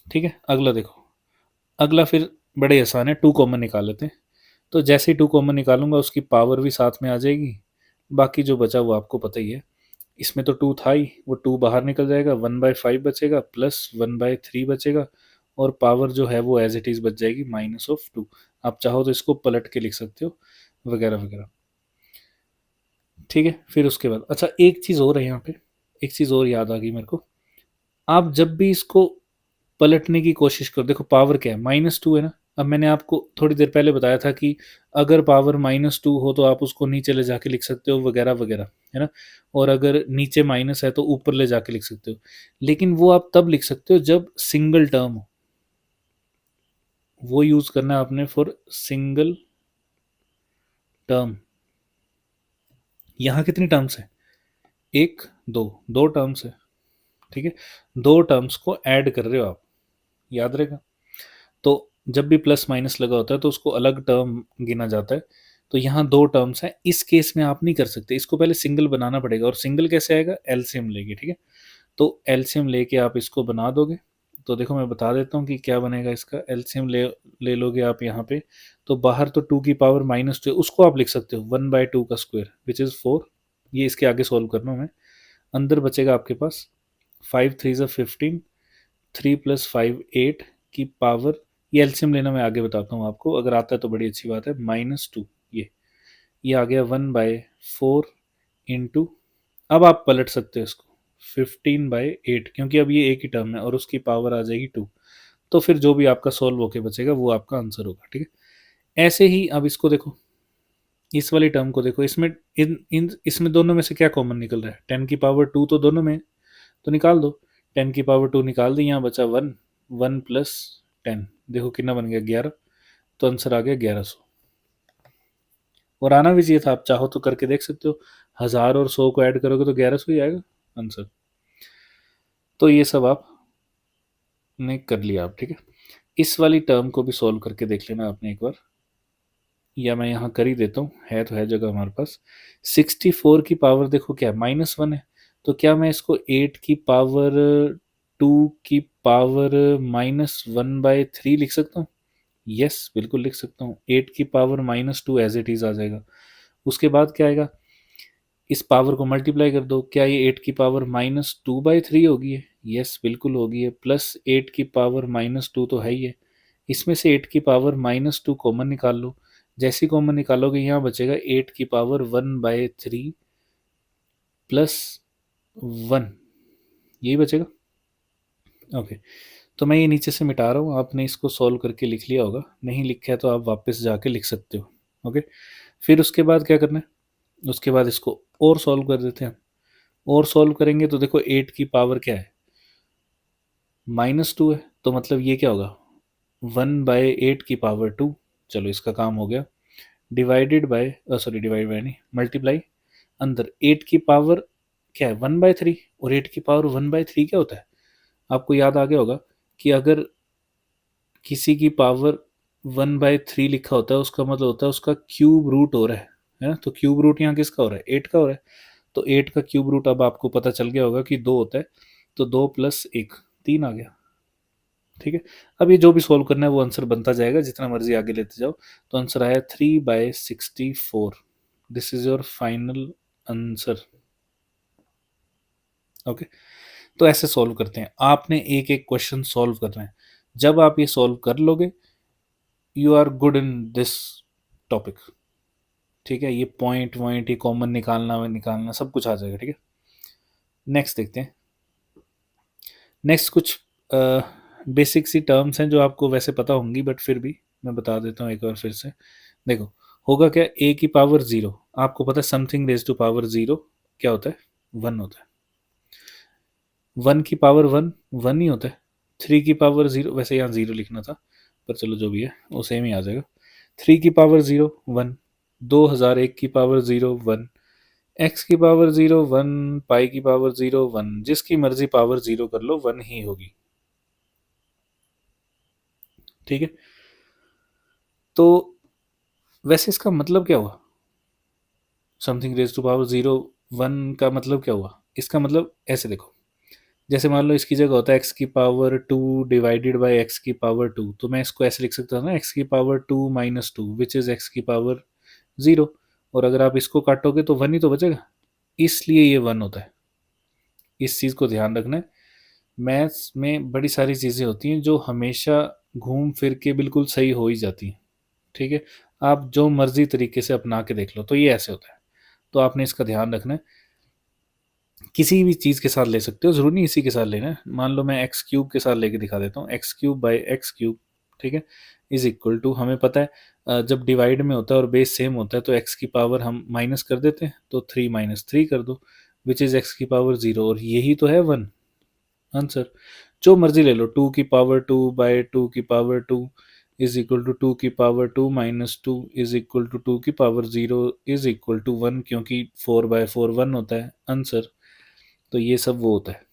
Speaker 1: ठीक है। अगला देखो, अगला फिर बड़े आसान है, 2 कॉमन निकाल लेते हैं। तो जैसे ही 2 कॉमन निकालूंगा उसकी पावर भी साथ में आ जाएगी। बाकी जो बचा वो आपको पता ही है। इसमें तो 2 था ही, वो 2 बाहर निकल जाएगा, 1/5 बचेगा प्लस 1/3 बचेगा, और पावर जो है वो एज इट इज बच जाएगी -2। आप चाहो तो इसको पलट के लिख सकते हो, वगैरह वगैरह, ठीक है। फिर उसके बाद अच्छा, एक चीज़ और है यहाँ पे, एक चीज़ और याद आ गई मेरे को। आप जब भी इसको पलटने की कोशिश करो, देखो पावर क्या है, -2 है ना। अब मैंने आपको थोड़ी देर पहले बताया था कि अगर पावर -2 हो तो आप उसको नीचे ले जाके लिख सकते हो, वगैरह वगैरह, है ना। और अगर नीचे माइनस है तो ऊपर ले जाके लिख सकते हो। लेकिन वो आप तब लिख सकते हो जब सिंगल टर्म हो, वो यूज करना है आपने फॉर सिंगल टर्म। यहाँ कितनी टर्म्स है, एक, दो, दो टर्म्स है, ठीक है। दो टर्म्स को ऐड कर रहे हो आप, याद रहेगा। तो जब भी प्लस माइनस लगा होता है तो उसको अलग टर्म गिना जाता है। तो यहाँ दो टर्म्स हैं, इस केस में आप नहीं कर सकते, इसको पहले सिंगल बनाना पड़ेगा। और सिंगल कैसे आएगा, एलसीएम लेके, ठीक है। तो एलसीएम लेके आप इसको बना दोगे। तो देखो मैं बता देता हूँ कि क्या बनेगा इसका। एलसीएम ले लोगे आप यहाँ पे, तो बाहर तो 2 की पावर -2 उसको आप लिख सकते हो 1/2 का स्क्वायर विच इज़ 4। ये इसके आगे सॉल्व करना मैं। अंदर बचेगा आपके पास 5 3 15, 3 + 5 8 की पावर, ये एलसीएम लेना मैं आगे बताता हूँ आपको, अगर आता है तो बड़ी अच्छी बात है, -2। ये आ गया 1/4 इंटू, अब आप पलट सकते हो इसको 15/8, क्योंकि अब ये एक ही टर्म है और उसकी पावर आ जाएगी 2। तो फिर जो भी आपका सॉल्व होके बचेगा वो आपका आंसर होगा, ठीक है। ऐसे ही अब इसको देखो, इस वाली टर्म को देखो, इसमें इन इन इसमें दोनों में से क्या कॉमन निकल रहा है, 10 की पावर 2 तो दोनों में है, तो निकाल दो। 10 की पावर 2 निकाल दी, यहाँ बचा 1, 1 + 10, देखो कितना बन गया, 11। तो आंसर आ गया 1100। और आना भी चाहिए था, आप चाहो तो करके देख सकते हो, 1000 और 100 को ऐड करोगे तो 1100 ही आएगा आंसर। तो ये सब आपने कर लिया आप, ठीक है। इस वाली टर्म को भी सॉल्व करके देख लेना आपने एक बार, या मैं यहाँ कर ही देता हूँ, है तो है जगह हमारे पास। 64 की पावर देखो क्या है, -1 है। तो क्या मैं इसको 8 की पावर 2 की पावर -1/3 लिख सकता हूँ? यस, बिल्कुल लिख सकता हूँ। 8 की पावर -2 एज इट इज आ जाएगा। उसके बाद क्या आएगा, इस पावर को मल्टीप्लाई कर दो, क्या ये 8 की पावर -2/3 होगी है? यस, बिल्कुल होगी है। प्लस 8 की पावर -2 तो है ही है। इसमें से 8 की पावर -2 कॉमन निकाल लो। जैसे ही कॉमन निकालोगे यहाँ बचेगा 8 की पावर 1/3 +1, यही बचेगा। ओके, तो मैं ये नीचे से मिटा रहा हूँ, आपने इसको सॉल्व करके लिख लिया होगा, नहीं लिखा है तो आप वापस जाके लिख सकते हो। ओके, फिर उसके बाद क्या करना है, उसके बाद इसको और सॉल्व कर देते हैं। और सॉल्व करेंगे तो देखो 8 की पावर क्या है, -2 है, तो मतलब ये क्या होगा, 1/8 की पावर 2। चलो इसका काम हो गया। Divided by, sorry divide by नहीं, मल्टीप्लाई, अंदर 8 की पावर क्या है, 1/3, और 8 की पावर 1/3 क्या होता है, आपको याद आ गया होगा कि अगर किसी की पावर 1/3 लिखा होता है उसका मतलब होता है उसका क्यूब रूट हो रहा है ना। तो क्यूब रूट यहाँ किसका हो रहा है, 8 का हो रहा है। तो 8 का क्यूब रूट अब आपको पता चल गया होगा कि 2 होता है, तो 2 + 1 3 आ गया, ठीक है। अब ये जो भी सोल्व करना है वो आंसर बनता जाएगा, जितना मर्जी आगे लेते जाओ। तो आंसर आया 3/64। This is your final answer. Okay, तो ऐसे सॉल्व करते हैं, आपने एक एक क्वेश्चन सॉल्व करना है। जब आप ये सॉल्व कर लोगे, you are good in this topic, ठीक है। ये पॉइंट वॉइंट, ये कॉमन निकालना निकालना सब कुछ आ जाएगा, ठीक है। नेक्स्ट देखते हैं। नेक्स्ट कुछ बेसिक सी टर्म्स हैं जो आपको वैसे पता होंगी, बट फिर भी मैं बता देता हूँ एक बार फिर से। देखो, होगा क्या, ए की पावर 0, आपको पता है समथिंग रेज टू पावर 0 क्या होता है, 1 होता है। 1 की पावर 1 1 ही होता है। 3 की पावर 0, वैसे यहाँ 0 लिखना था पर चलो जो भी है वो सेम ही आ जाएगा। 3 की पावर 0 1, 2001 की पावर 0 1, एक्स की पावर 0 1, पाई की पावर 0 1, जिसकी मर्जी पावर 0 कर लो 1 ही होगी। ठीक है, तो वैसे इसका मतलब क्या हुआ, समथिंग रेज टू पावर 0 1 का मतलब क्या हुआ, इसका मतलब ऐसे देखो, जैसे मान लो इसकी जगह होता है एक्स की पावर 2 डिवाइडेड बाय एक्स की पावर 2, तो मैं इसको ऐसे लिख सकता हूँ ना, एक्स की power 2 minus 2 which is x की पावर 0, और अगर आप इसको काटोगे तो 1 ही तो बचेगा, इसलिए ये 1 होता है। इस चीज़ को ध्यान रखना है। मैथ्स में बड़ी सारी चीज़ें होती हैं जो हमेशा घूम फिर के बिल्कुल सही हो ही जाती हैं। ठीक है, आप जो मर्जी तरीके से अपना के देख लो तो ये ऐसे होता है, तो आपने इसका ध्यान रखना है। किसी भी चीज़ के साथ ले सकते हो, ज़रूरी नहीं इसी के साथ लेना है। मान लो मैं एक्स क्यूब के साथ लेके दिखा देता हूँ, x cube by x cube, ठीक है, इज इक्वल टू, हमें पता है जब डिवाइड में होता है और बेस सेम होता है तो एक्स की पावर हम माइनस कर देते हैं, तो 3 माइनस 3 कर दो, विच इज़ एक्स की पावर 0, और यही तो है 1 आंसर। जो मर्जी ले लो, 2 की पावर 2 बाई 2 की पावर 2 इज इक्वल टू 2 की power 2 minus 2 is equal to 2 की पावर 0 इज इक्वल टू 1, क्योंकि 4 बाय 4 1 होता है आंसर। तो ये सब वो होता है।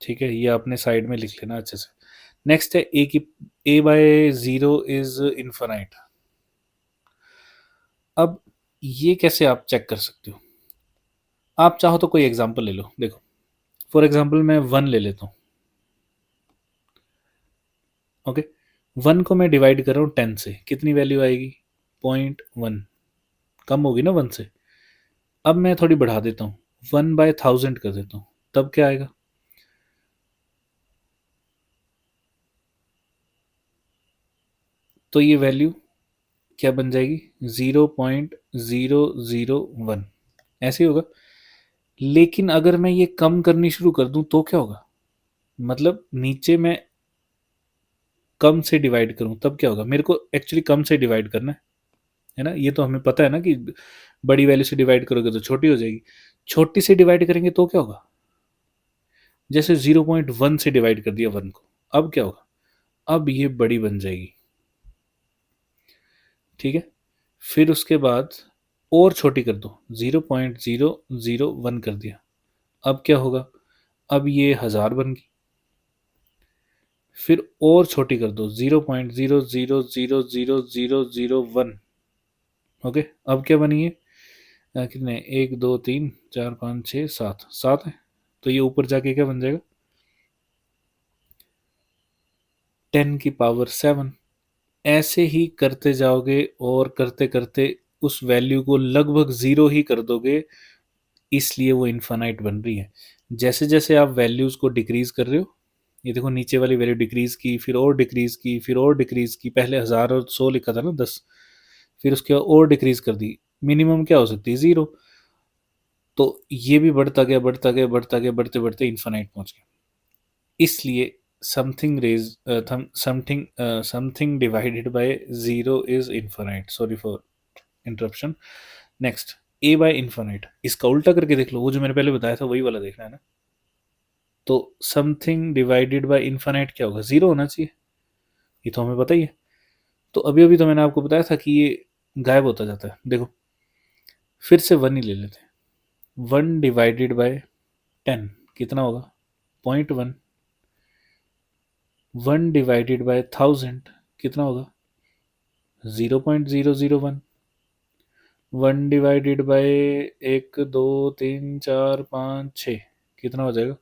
Speaker 1: ठीक है, ये आपने साइड में लिख लेना अच्छे से। नेक्स्ट है ए की, ए बाय 0 इज इन्फानाइट। अब ये कैसे आप चेक कर सकते हो, आप चाहो तो कोई एग्जांपल ले लो। देखो फॉर एग्जांपल मैं 1 ले लेता हूँ, ओके, 1 को मैं डिवाइड कर रहा हूँ 10 से, कितनी वैल्यू आएगी, 0.1, कम होगी ना 1 से। अब मैं थोड़ी बढ़ा देता हूँ, 1/1000 कर देता हूँ, तब क्या आएगा, तो ये वैल्यू क्या बन जाएगी, 0.001, ऐसे ही होगा। लेकिन अगर मैं ये कम करनी शुरू कर दूं तो क्या होगा, मतलब नीचे मैं कम से डिवाइड करूं तब क्या होगा, मेरे को एक्चुअली कम से डिवाइड करना है ना, ये तो हमें पता है ना कि बड़ी वैल्यू से डिवाइड करोगे तो छोटी हो जाएगी, छोटी से डिवाइड करेंगे तो क्या होगा, जैसे 0.1 से डिवाइड कर दिया 1 को, अब क्या होगा, अब ये बड़ी बन जाएगी। ठीक है, फिर उसके बाद और छोटी कर दो, 0.001 कर दिया, अब क्या होगा, अब ये 1000 बन गई। फिर और छोटी कर दो, 0.0000001, ओके, अब क्या बनी है, कितने, 1 2 3 4 5 6 7, 7 है, तो ये ऊपर जाके क्या बन जाएगा, 10⁻⁷। ऐसे ही करते जाओगे और करते करते उस वैल्यू को लगभग ज़ीरो ही कर दोगे, इसलिए वो इन्फानाइट बन रही है। जैसे जैसे आप वैल्यूज़ को डिक्रीज़ कर रहे हो, ये देखो नीचे वाली वैल्यू डिक्रीज़ की, फिर और डिक्रीज़ की, फिर और डिक्रीज़ की, पहले 1000 और 100 लिखा था ना 10, फिर उसके बाद और डिक्रीज़ कर दी, मिनिमम क्या हो सकती है, 0। तो ये भी बढ़ता गया बढ़ता गया बढ़ता गया, बढ़ते बढ़ते इन्फानाइट पहुंच गया। इसलिए something raise something something divided by 0 is infinite. Sorry for interruption. Next, A by infinite, इसका उल्टा करके देख लो, वो जो मैंने पहले बताया था वही वाला देखना है ना। तो समथिंग डिवाइडेड बाय इन्फानाइट क्या होगा, 0 होना चाहिए, ये तो हमें पता ही है। तो अभी अभी तो मैंने आपको बताया था कि ये गायब होता जाता है, देखो फिर से 1 ही ले लेते हैं, 1/10 कितना होगा, 0.1, 1/1000 कितना होगा, 0.001, 1/1 2 3 4 5 6 कितना हो जाएगा,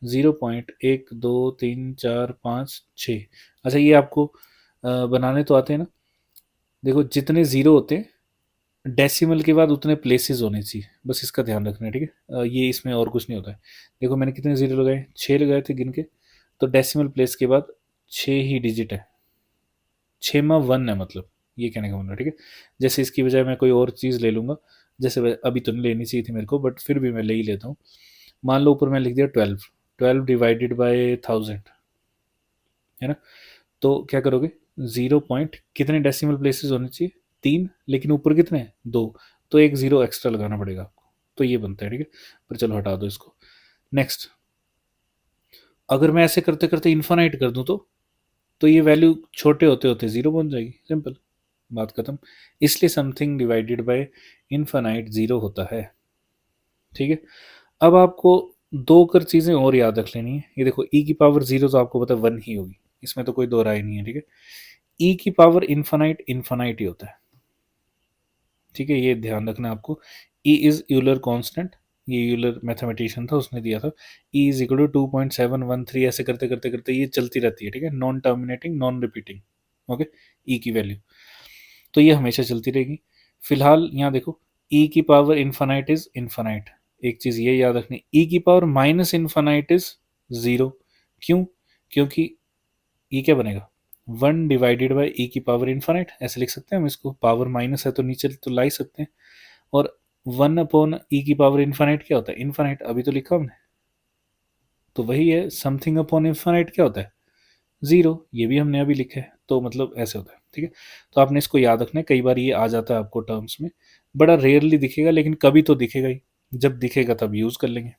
Speaker 1: 0.1 2 3 4 5 6। अच्छा ये आपको बनाने तो आते हैं ना, देखो जितने ज़ीरो होते हैं डेसिमल के बाद उतने प्लेसेस होने चाहिए, बस इसका ध्यान रखना है, ठीक है। ये इसमें और कुछ नहीं होता है। देखो मैंने कितने ज़ीरो लगाए, 6 लगाए थे गिन के, तो डेसिमल प्लेस के बाद 6 ही डिजिट है, 6वां 1 है, मतलब ये कहने का मतलब, ठीक है। जैसे इसकी बजाय मैं कोई और चीज़ ले लूँगा, जैसे अभी तो नहीं लेनी चाहिए थी मेरे को, बट फिर भी मैं ले ही लेता हूँ। मान लो ऊपर मैं लिख दिया 12, 12 डिवाइडेड बाय 1000, है ना, तो क्या करोगे, 0 पॉइंट कितने डेसिमल प्लेसेस होने चाहिए, 3, लेकिन ऊपर कितने हैं 2, तो एक ज़ीरो एक्स्ट्रा लगाना पड़ेगा आपको, तो ये बनता है, ठीक है। पर चलो हटा दो इसको। नेक्स्ट, अगर मैं ऐसे करते करते इन्फानाइट कर दूं तो ये वैल्यू छोटे होते होते ज़ीरो बन जाएगी, सिंपल, बात खत्म। इसलिए something divided bye infinite zero होता है, ठीक है। अब आपको दो कर चीज़ें और याद रख लेनी है। ये देखो ई की पावर ज़ीरो तो आपको पता है वन ही होगी, इसमें तो कोई दो राय नहीं है, ठीक है। ई की पावर इन्फानाइट इन्फानाइट ही होता है, ठीक है, ये ध्यान रखना आपको। ई इज यूलर कांस्टेंट, ये यूलर मैथमेटिशियन था, उसने दिया था। ई इज इक्वल टू 2.713, ऐसे करते करते करते ये चलती रहती है, ठीक है, non terminating non repeating, okay. E की वैल्यू तो ये हमेशा चलती रहेगी। फिलहाल यहाँ देखो, ई की पावर इन्फानाइट इज इन्फानाइट, एक चीज़ ये याद रखनी, ई की power minus infinite is zero. क्यों? क्योंकि ई क्या बनेगा, वन डिवाइडेड बाई ई की पावर इन्फानाइट, ऐसे लिख सकते हैं हम इसको, पावर माइनस है तो नीचे तो ला ही सकते हैं। और वन अपॉन ई की पावर इन्फानाइट क्या होता है, इन्फानाइट, अभी तो लिखा हमने, तो वही है समथिंग अपॉन इन्फानाइट क्या होता है, ज़ीरो, ये भी हमने अभी लिखा है, तो मतलब ऐसे होता है, ठीक है। तो आपने इसको याद रखना है, कई बार ये आ जाता है आपको टर्म्स में, बड़ा रेयरली दिखेगा लेकिन कभी तो दिखेगा ही, जब दिखेगा तब यूज़ कर लेंगे।